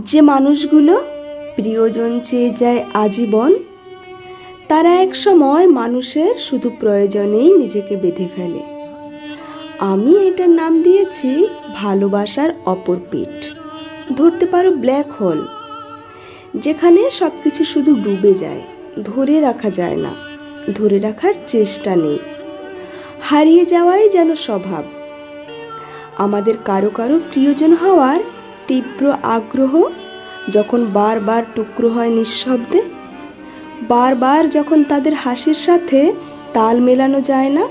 যে মানুষগুলো প্রিয়জন চেয়ে যায় আজীবন, তারা এক সময় মানুষের শুধু প্রয়োজনেই নিজেকে বেঁধে ফেলে। আমি এটার নাম দিয়েছি ভালোবাসার অপর পিঠ। ধরতে পারো ব্ল্যাক হোল, যেখানে সবকিছু শুধু ডুবে যায়, ধরে রাখা যায় না, ধরে রাখার চেষ্টা নেই, হারিয়ে যাওয়াই যেন স্বভাব। আমাদের কারো কারো প্রিয়জন হওয়ার তীব্র আগ্রহ যখন বারবার টুকরো হয় নিঃশব্দে, বারবার যখন তাদের হাসির সাথে তাল মেলানো যায় না,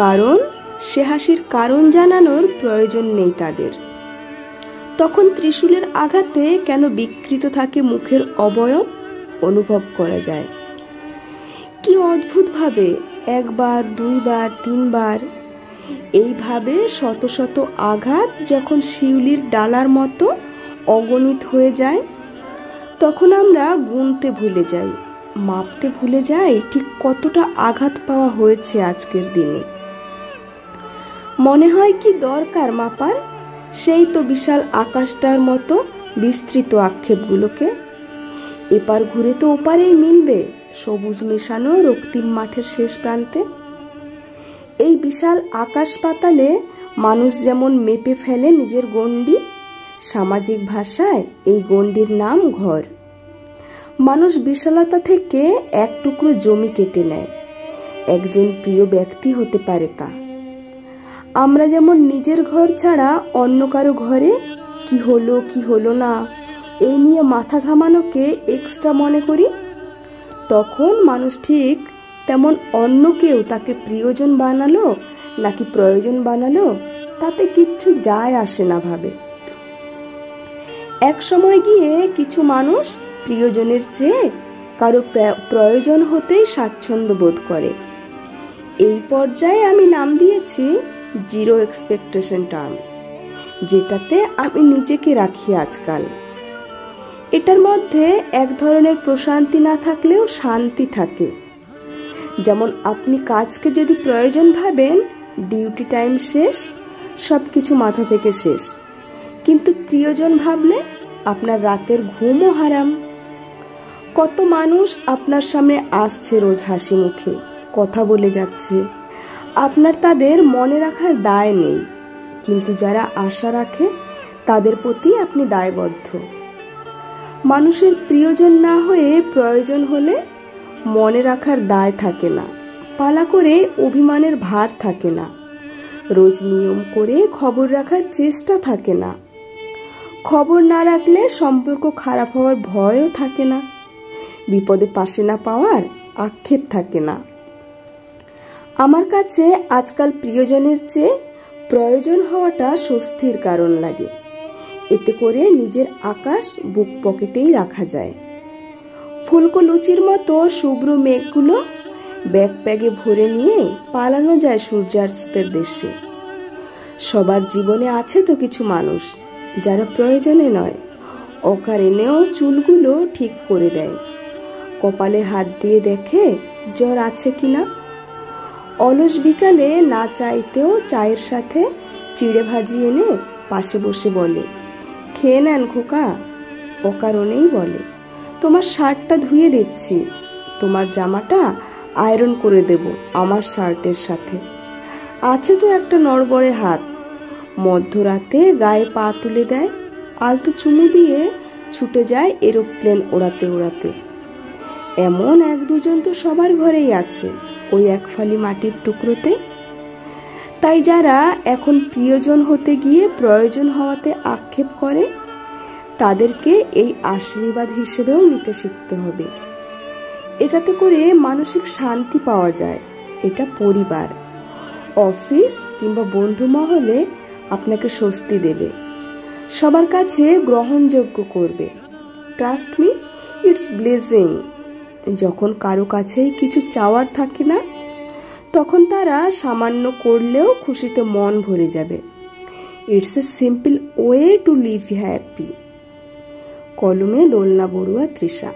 কারণ সে হাসির কারণ জানানোর প্রয়োজন নেই তাদের, তখন ত্রিশূলের আঘাতে কেন বিকৃত থাকে মুখের অবয়ব অনুভব করা যায়। কি অদ্ভুতভাবে একবার, দুইবার, তিনবার এইভাবে শত শত আঘাত যখন শিউলির ডালার মতো অগণিত হয়ে যায়, তখন আমরা গুনতে ভুলে যাই, মাপতে ভুলে যাই ঠিক কতটা আঘাত পাওয়া হয়েছে আজকের দিনে। মনে হয় কি দরকার মাপার, সেই তো বিশাল আকাশটার মতো বিস্তৃত আক্ষেপগুলোকে। এপার ঘুরে তো ওপারেই মিলবে সবুজ মেশানো রক্তিম মাঠের শেষ প্রান্তে। এই বিশাল আকাশ পাতালে মানুষ যেমন মেপে ফেলে নিজের গণ্ডি, সামাজিক ভাষায় এই গণ্ডির নাম ঘর। মানুষ বিশালতা থেকে এক টুকরো জমি কেটে নেয়, একজন প্রিয় ব্যক্তি হতে পারে তা। আমরা যেমন নিজের ঘর ছাড়া অন্য কারো ঘরে কি হলো কি হলো না এই নিয়ে মাথা ঘামানোকে এক্সট্রা মনে করি, তখন মানুষ ঠিক তেমন অন্য কেউ তাকে প্রিয়জন বানালো নাকি প্রয়োজন বানালো তাতে কিচ্ছু যায় আসে না ভাবে। এক সময় গিয়ে কিছু মানুষ প্রিয়জনের চেয়ে কারো প্রয়োজন হতেই স্বাচ্ছন্দ্য বোধ করে। এই পর্যায়ে আমি নাম দিয়েছি জিরো এক্সপেকটেশন টার্ম, যেটাতে আমি নিজেকে রাখি আজকাল। এটার মধ্যে এক ধরনের প্রশান্তি না থাকলেও শান্তি থাকে। যেমন আপনি কাজকে যদি প্রয়োজন ভাবেন, ডিউটি টাইম শেষ, সবকিছু মাথা থেকে শেষ। কিন্তু প্রিয়জন ভাবলে আপনার রাতের ঘুমও হারাম। কত মানুষ আপনার সামনে আসছে রোজ হাসি মুখে, কথা বলে যাচ্ছে, আপনার তাদের মনে রাখার দায় নেই, কিন্তু যারা আশা রাখে তাদের প্রতি আপনি দায়বদ্ধ। মানুষের প্রিয়জন না হয়ে প্রয়োজন হলে মনে রাখার দায় থাকে না, পালা করে অভিমানের ভার থাকে না, রোজ নিয়ম করে খবর রাখার চেষ্টা থাকে না, খবর না রাখলে সম্পর্ক খারাপ হওয়ার ভয়ও থাকে না, বিপদে পাশে না পাওয়ার আক্ষেপ থাকে না। আমার কাছে আজকাল প্রিয়জনের চেয়ে প্রয়োজন হওয়াটা স্বস্তির কারণ লাগে। এতে করে নিজের আকাশ বুক পকেটেই রাখা যায়। ফুলকো লুচির মতো শুভ্র মেঘগুলো ব্যাকপ্যাকে ভরে নিয়ে পালানো যায় সূর্যাস্তের দেশে। সবার জীবনে আছে তো কিছু মানুষ যারা প্রয়োজনে নয়, অকারণেও চুলগুলো ঠিক করে দেয়, কপালে হাত দিয়ে দেখে জ্বর আছে কিনা। অলস বিকালে না চাইতেও চায়ের সাথে চিড়ে ভাজি এনে পাশে বসে বলে, খেয়ে নেন খোকা। অকারণেই বলে, তোমার শার্টটা ধুয়ে দিচ্ছি, তোমার জামাটা আয়রন করে দেব আমার শার্টের সাথে। আছে তো একটা নড়বড়ে হাত, মধ্যরাতে গায়ে পা তুলে দেয়, আলতো চুমু দিয়ে ছুটে যায় এরোপ্লেন ওড়াতে ওড়াতে। এমন এক দুজন তো সবার ঘরেই আছে, ওই এক ফালি মাটির টুকরোতে। তাই যারা এখন প্রিয়জন হতে গিয়ে প্রয়োজন হওয়াতে আক্ষেপ করে, তাদেরকে এই আশীর্বাদ হিসেবেও নিতে শিখতে হবে। এটাতে করে মানসিক শান্তি পাওয়া যায়। এটা পরিবার, অফিস কিংবা বন্ধু মহলে আপনাকে স্বস্তি দেবে, সবার কাছে গ্রহণযোগ্য করবে। Trust me, it's blessing. যখন কারো কাছেই কিছু চাওয়ার থাকে না, তখন তারা সামান্য করলেও খুশিতে মন ভরে যাবে। It's a simple way to live happy. কলমে দোলনা বড়ুয়া তৃষা।